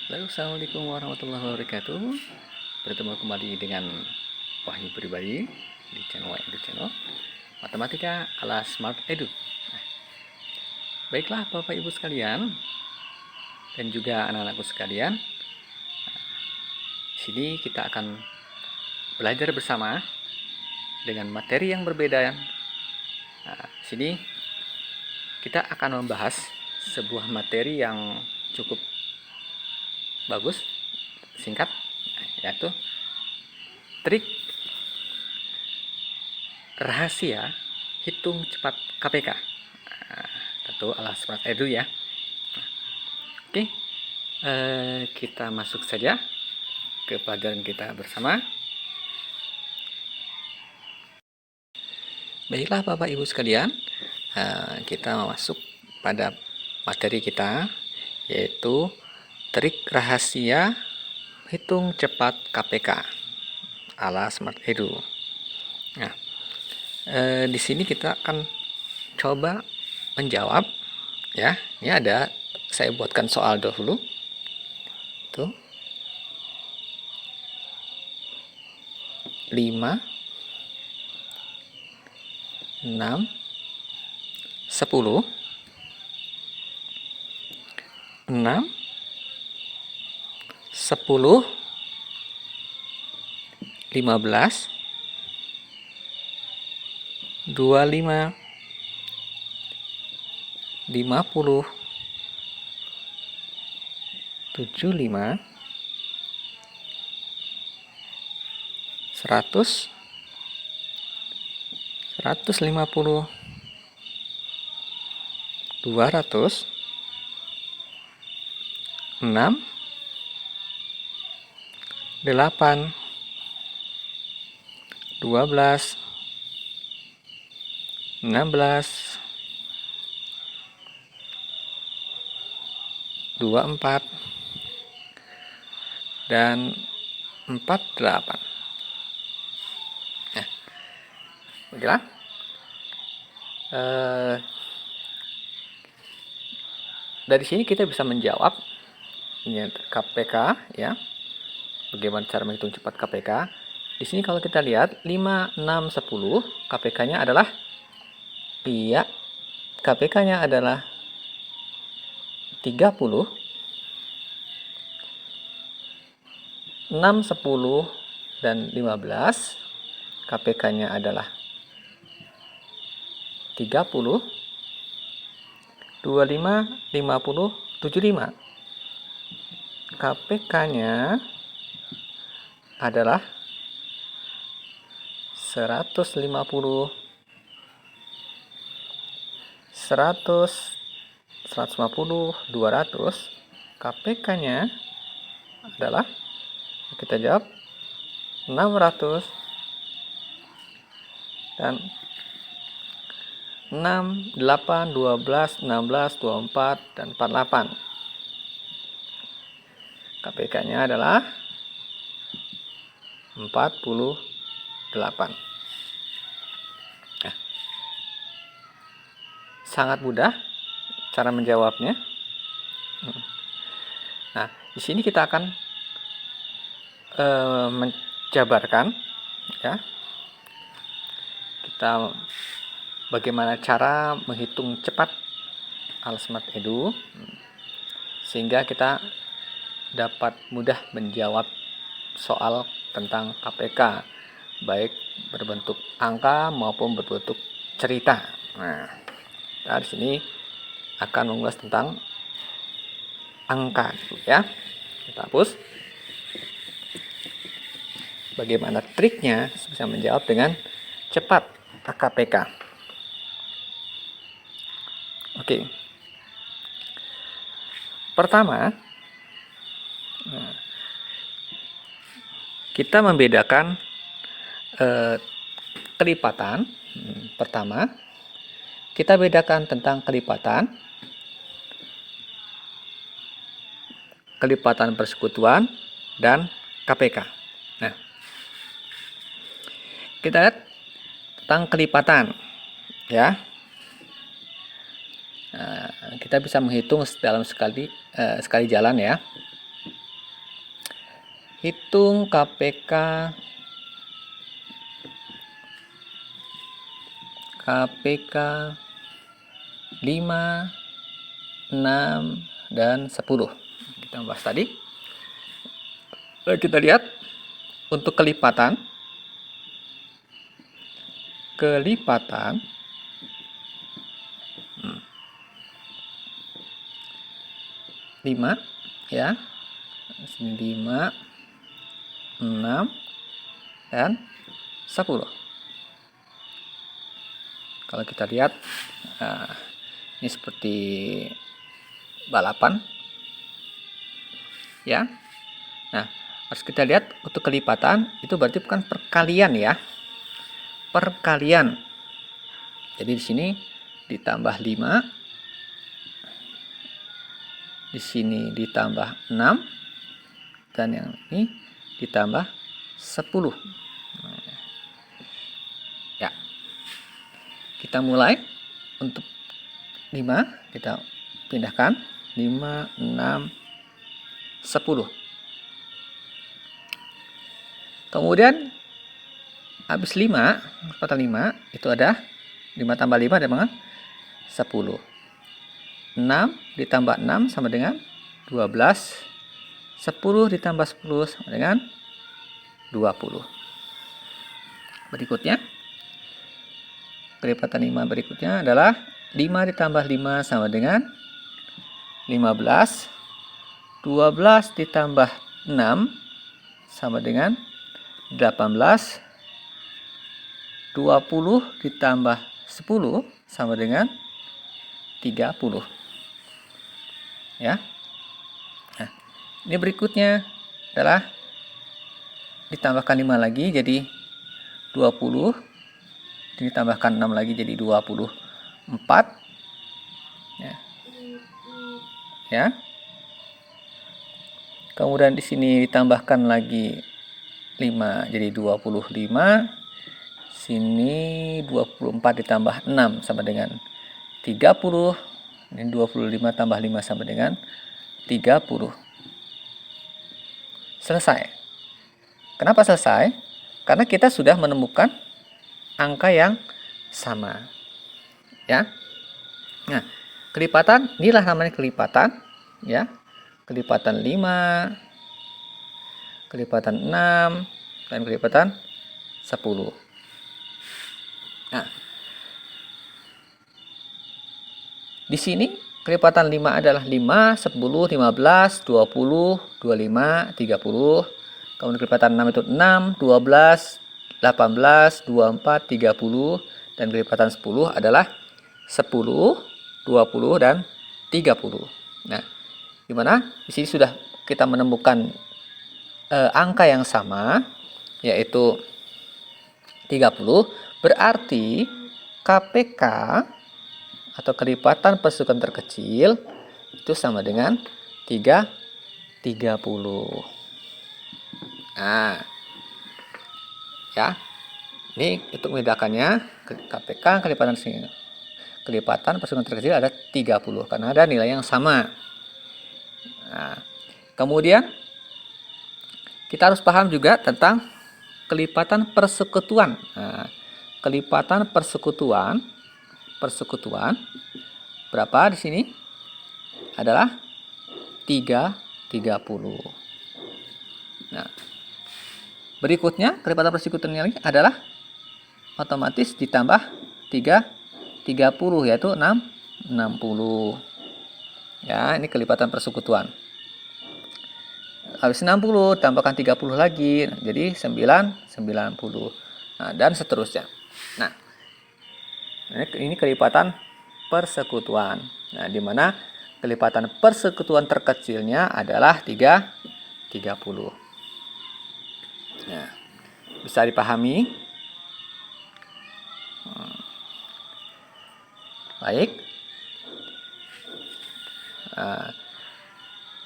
Halo, assalamualaikum warahmatullahi wabarakatuh. Bertemu kembali dengan Wahyu Pribadi di channel Edu Channel Matematika ala Smart Edu. Baiklah Bapak Ibu sekalian dan juga anak-anakku sekalian, di sini kita akan belajar bersama dengan materi yang berbeda. Di sini kita akan membahas sebuah materi yang cukup bagus, singkat, yaitu trik rahasia hitung cepat KPK. Tentu ala Smart Edu ya. Oke, kita masuk saja ke pelajaran kita bersama. Baiklah Bapak Ibu sekalian, kita masuk pada materi kita, yaitu trik rahasia hitung cepat KPK ala Smart Edu. Nah, di sini kita akan coba menjawab ya. Ini ada, saya buatkan soal dahulu. Tuh. 5 6 10 6 10 15 25 50 75 100 150 200 6 8 12 16 24 dan 48. Nah, baiklah. Dari sini kita bisa menjawab ini KPK ya. Bagaimana cara menghitung cepat KPK? Di sini kalau kita lihat 5, 6, 10, KPK-nya adalah KPK-nya adalah 30. 6, 10 dan 15, KPK-nya adalah 30. 25, 50, 75. KPK-nya adalah 150, 100, 150, 200. KPK-nya adalah, kita jawab, 600 dan 6, 8, 12, 16, 24, dan 48. KPK-nya adalah 48. Nah, sangat mudah cara menjawabnya. Nah, di sini kita akan menjabarkan ya. Kita bagaimana cara menghitung cepat ala Smart Edu sehingga kita dapat mudah menjawab soal tentang KPK, baik berbentuk angka maupun berbentuk cerita. Nah, kita di sini akan mengulas tentang angka ya. Kita hapus. Bagaimana triknya bisa menjawab dengan cepat KPK. Oke. Pertama, kita membedakan kelipatan. Pertama, kita bedakan tentang kelipatan persekutuan dan KPK. Nah, kita lihat tentang kelipatan ya. Kita bisa menghitung dalam sekali jalan ya. hitung KPK KPK 5, 6, dan 10. Kita bahas tadi. Kita lihat untuk kelipatan 5 ya. Sini 5, 6, dan 10. Kalau kita lihat ini seperti balapan ya. Nah, harus kita lihat untuk kelipatan itu berarti bukan perkalian ya. Perkalian. Jadi di sini ditambah 5, di sini ditambah 6, dan yang ini ditambah 10. Ya. Kita mulai untuk 5, kita pindahkan 5, 6, 10. Kemudian habis 5, kekuatan 5 itu ada 5 tambah 5 ada dengan 10. 6 ditambah 6 sama dengan 12. 10 ditambah 10 sama dengan 20. Berikutnya, kelipatan 5 berikutnya adalah 5 ditambah 5 sama dengan 15. 12 ditambah 6 sama dengan 18. 20 ditambah 10 sama dengan 30. Ya. Nah, ini berikutnya adalah ditambahkan 5 lagi jadi 20. Ditambahkan 6 lagi jadi 24. Ya. Kemudian di sini ditambahkan lagi 5 jadi 25. Sini 24 ditambah 6 sama dengan 30. Ini 25 tambah 5 sama dengan 30. Selesai. Kenapa selesai? Karena kita sudah menemukan angka yang sama. Ya. Nah, kelipatan inilah namanya kelipatan ya. Kelipatan 5, kelipatan 6, dan kelipatan 10. Nah, di sini kelipatan 5 adalah 5, 10, 15, 20, 25, 30. Kemudian kelipatan 6 itu 6, 12, 18, 24, 30. Dan kelipatan 10 adalah 10, 20, dan 30. Nah, dimana di sini sudah kita menemukan angka yang sama, yaitu 30. Berarti KPK atau kelipatan persekutuan terkecil itu sama dengan 30. Nah, ya. Ini untuk membedakannya KPK kelipatan persekutuan terkecil ada 30 karena ada nilai yang sama. Nah, kemudian kita harus paham juga tentang kelipatan persekutuan. Nah, kelipatan persekutuan berapa di sini? Adalah 30. Nah, berikutnya kelipatan persekutuan yang lain adalah otomatis ditambah 30 yaitu 60. Ya, ini kelipatan persekutuan. Habis 60 tambahkan 30 lagi, nah, jadi 90. Nah, dan seterusnya. Nah, ini kelipatan persekutuan. Nah, di mana kelipatan persekutuan terkecilnya adalah 30. Nah, bisa dipahami? Baik. Nah,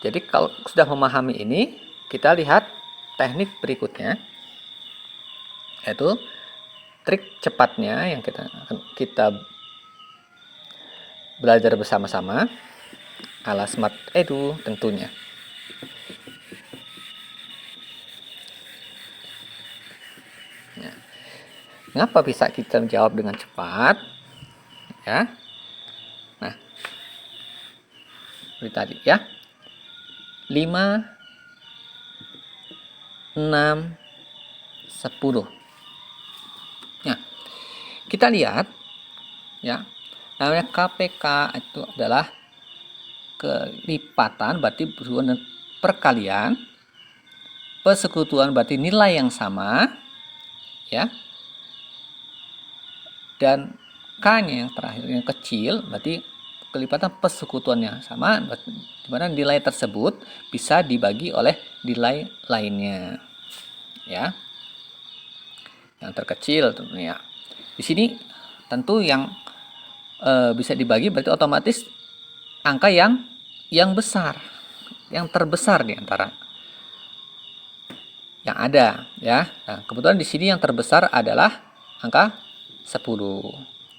jadi kalau sudah memahami ini, kita lihat teknik berikutnya, yaitu trik cepatnya yang kita belajar bersama-sama ala Smart Edu tentunya. Mengapa bisa kita menjawab dengan cepat? Ya. Nah, seperti tadi ya. 5, 6, 10. Nah, kita lihat ya. Namanya KPK itu adalah kelipatan, berarti berhubungan dengan perkalian. Persekutuan berarti nilai yang sama ya. Dan K-nya yang terakhir yang kecil berarti kelipatan persekutuannya sama, di mana nilai tersebut bisa dibagi oleh nilai lainnya. Ya. Yang terkecil tentunya. Di sini tentu yang bisa dibagi berarti otomatis angka yang besar, yang terbesar di antara yang ada ya. Nah, kebetulan di sini yang terbesar adalah angka 10.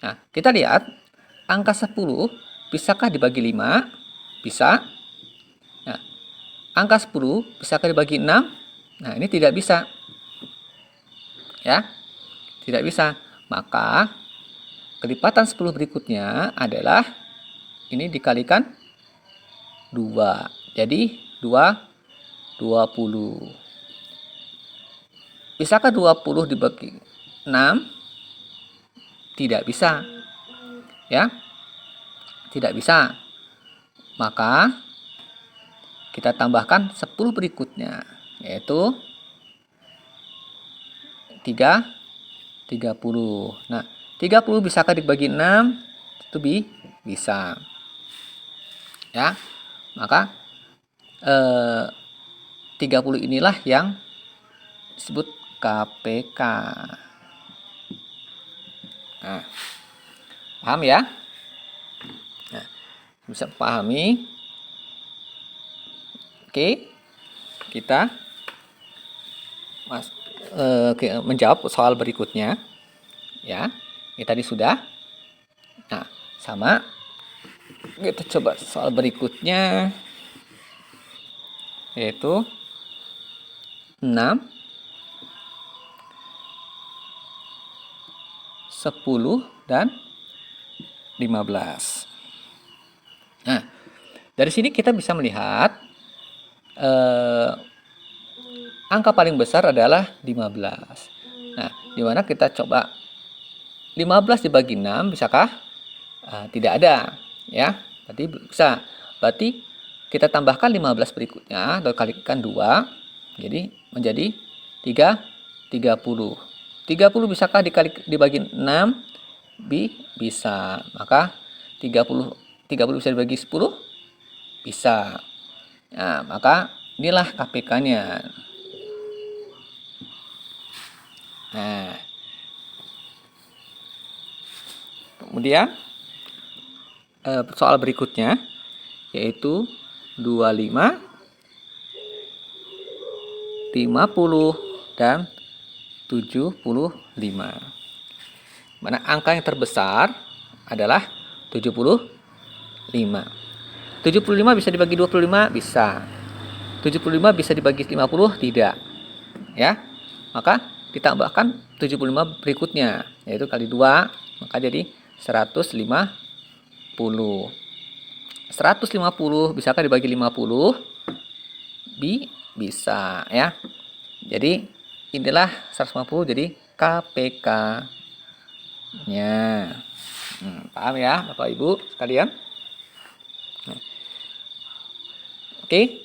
Nah, kita lihat angka 10 bisakah dibagi 5? Bisa. Nah, angka 10 bisakah dibagi 6? Nah, ini tidak bisa. Ya. Tidak bisa. Maka kelipatan 10 berikutnya adalah ini dikalikan 2. Jadi 20. Bisakah 20 dibagi 6? Tidak bisa. Ya. Tidak bisa. Maka kita tambahkan 10 berikutnya, yaitu 30. Nah, 30 bisakah dibagi 6? Itu bisa. Ya. Maka 30 inilah yang disebut KPK. Nah, paham ya? Nah, bisa pahami. Oke, kita menjawab soal berikutnya. Ya, ini tadi sudah. Nah, sama. Kita coba soal berikutnya, yaitu 6, 10, dan 15. Nah, dari sini kita bisa melihat angka paling besar adalah 15. Nah, dimana kita coba 15 dibagi 6, bisakah? Tidak ada, ya. Berarti bisa. Berarti kita tambahkan 15 berikutnya atau kalikan 2, jadi menjadi 30. 30 bisakah dibagi 6? Bisa. Maka 30 bisa dibagi 10? Bisa. Nah, maka inilah KPK-nya. Nah, kemudian soal berikutnya yaitu 25, 50, dan 75. Mana angka yang terbesar adalah 75. 75 bisa dibagi 25? Bisa. 75 bisa dibagi 50? Tidak. Ya. Maka ditambahkan 75 berikutnya, yaitu kali 2, maka jadi 150. 150 bisakah dibagi 50? Bisa, ya. Jadi inilah 150 jadi KPK-nya. Paham ya Bapak Ibu sekalian? Oke,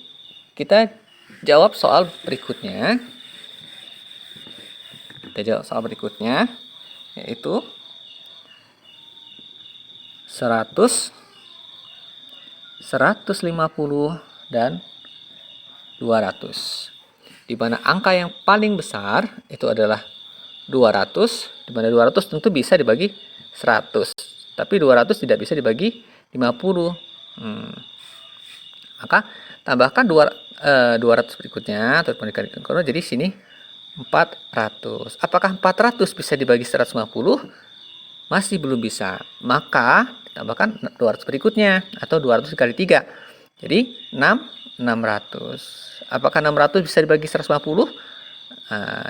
kita jawab soal berikutnya. Yaitu 100, 150, dan 200. Di mana angka yang paling besar itu adalah 200, di mana 200 tentu bisa dibagi 100. Tapi 200 tidak bisa dibagi 50. Maka tambahkan 200 berikutnya atau dikalikan kurang, jadi sini 400. Apakah 400 bisa dibagi 150? Masih belum bisa. Maka tambahkan 200 berikutnya atau 200 dikali 3. Jadi 600. Apakah 600 bisa dibagi 150?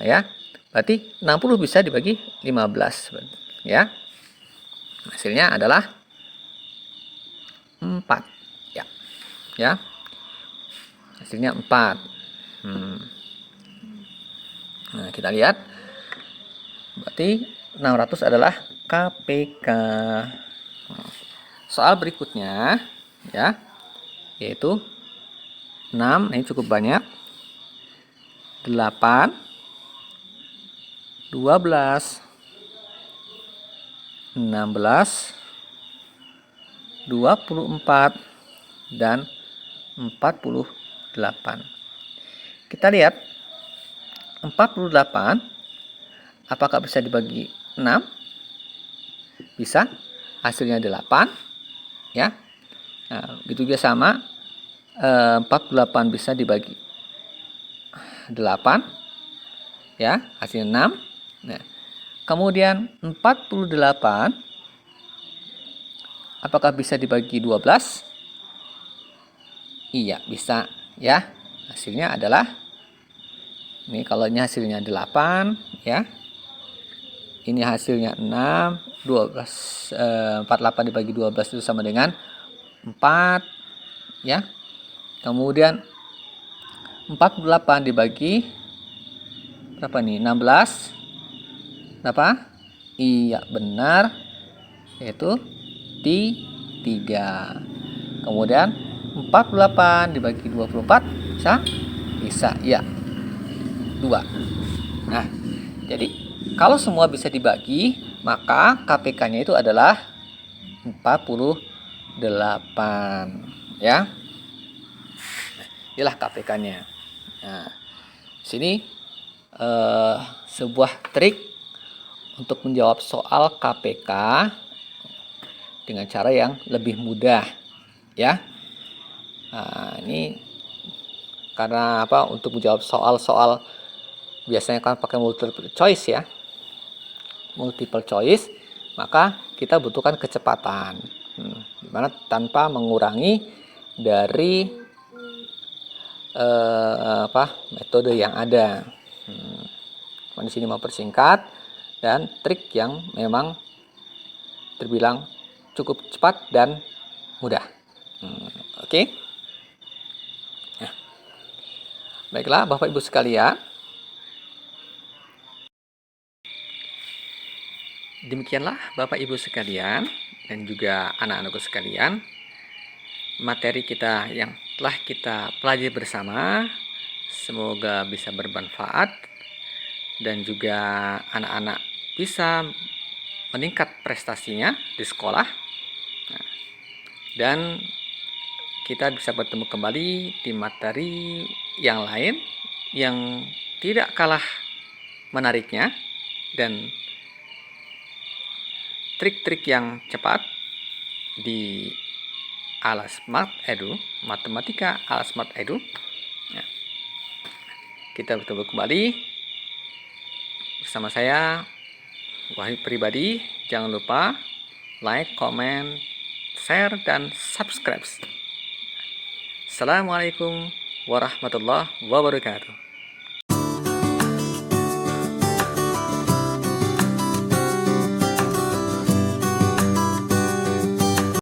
Ya. Berarti 60 bisa dibagi 15. Ya. Hasilnya adalah 4. Ya. Ya. Hasilnya 4. Nah, kita lihat. Berarti 600 adalah KPK. Soal berikutnya ya, yaitu 6, ini cukup banyak. 8, 12, 16, 24, dan 48. Kita lihat 48 apakah bisa dibagi 6? Bisa. Hasilnya 8 ya. Nah, begitu juga sama 48 bisa dibagi 8 ya, hasilnya 6. Nah, kemudian 48 apakah bisa dibagi 12? Iya, bisa ya. Hasilnya adalah ini, kalau ini hasilnya 8 ya. Ini hasilnya 6, 12 48 dibagi 12 itu sama dengan 4 ya. Kemudian 48 dibagi berapa nih? 16. Berapa? Iya, benar. Yaitu 3. Kemudian 48 dibagi 24 bisa? Bisa, ya. 2. Nah, jadi kalau semua bisa dibagi, maka KPK-nya itu adalah 48 ya. Inilah KPK-nya. Nah, sini sebuah trik untuk menjawab soal KPK dengan cara yang lebih mudah ya. Nah, ini karena apa? Untuk menjawab soal-soal biasanya kan pakai multiple choice ya. Multiple choice, maka kita butuhkan kecepatan. Dimana tanpa mengurangi dari metode yang ada. Di sini mau persingkat dan trik yang memang terbilang cukup cepat dan mudah. Oke. Nah, baiklah Bapak Ibu sekalian. Demikianlah Bapak Ibu sekalian dan juga anak-anakku sekalian, materi kita yang telah kita pelajari bersama. Semoga bisa bermanfaat dan juga anak-anak bisa meningkat prestasinya di sekolah. Dan kita bisa bertemu kembali di materi yang lain yang tidak kalah menariknya dan trik-trik yang cepat di ala Smart Edu, matematika ala Smart Edu. Kita bertemu kembali bersama saya, Wahid Pribadi. Jangan lupa like, comment, share, dan subscribe. Assalamualaikum warahmatullahi wabarakatuh.